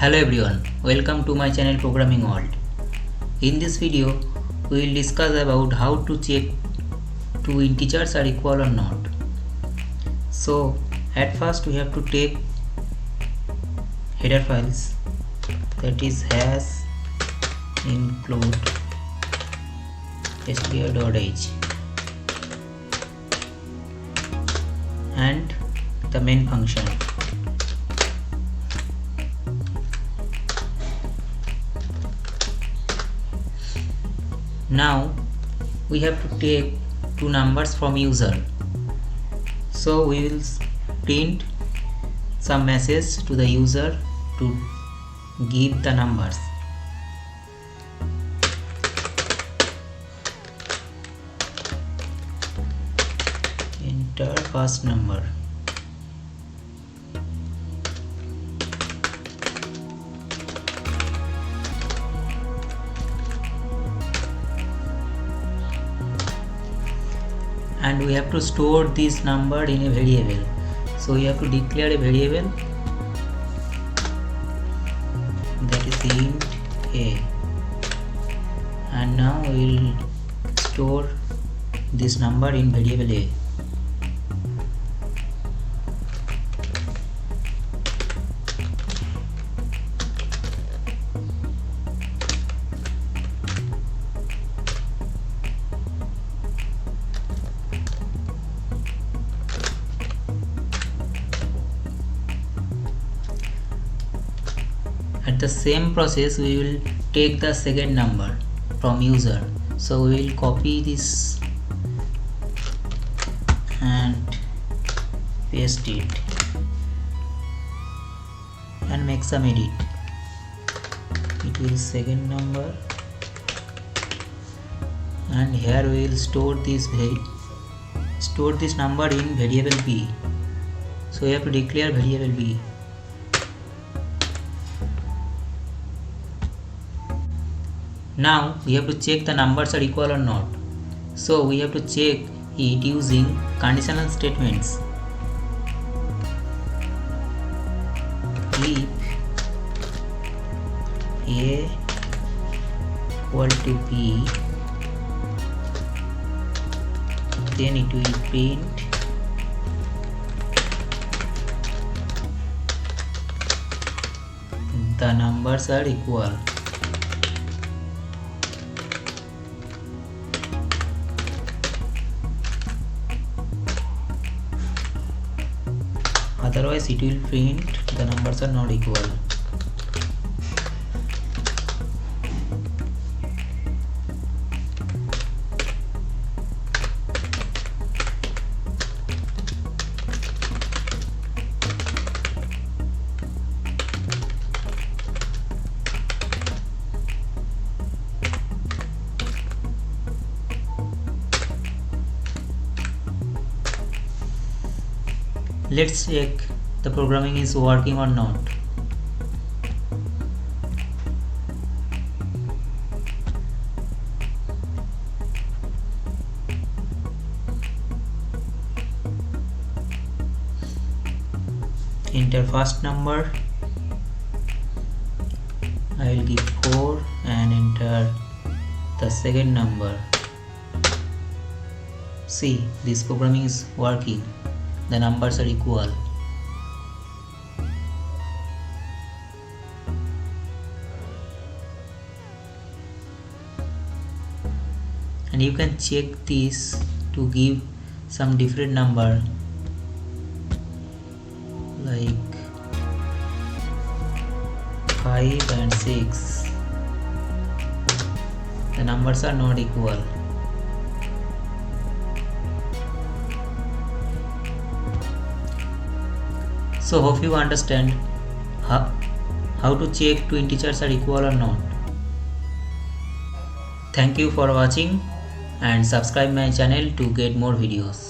Hello everyone, welcome to my channel Programming World. In this video, we will discuss about how to check two integers are equal or not. So at first we have to take header files, that is hash include str.h and the main function. Now we have to take two numbers from user, so we will print some message to the user to give the numbers. Enter first number. And we have to store this number in a variable, so we have to declare a variable, that is int a, and now we will store this number in variable a. At the same process, we will take the second number from user, so we will copy this and paste it and make some edit. It will second number, and here we will store this number in variable b, so we have to declare variable b. Now we have to check the numbers are equal or not. So we have to check it using conditional statements. If a equal to b, then it will print the numbers are equal. Otherwise it will print the numbers are not equal. Let's check the programming is working or not. Enter first number. I will give 4 and enter the second number. See, this programming is working. The numbers are equal. And you can check this to give some different number, like 5 and 6. The numbers are not equal. So hope you understand how to check two integers are equal or not. Thank you for watching and subscribe my channel to get more videos.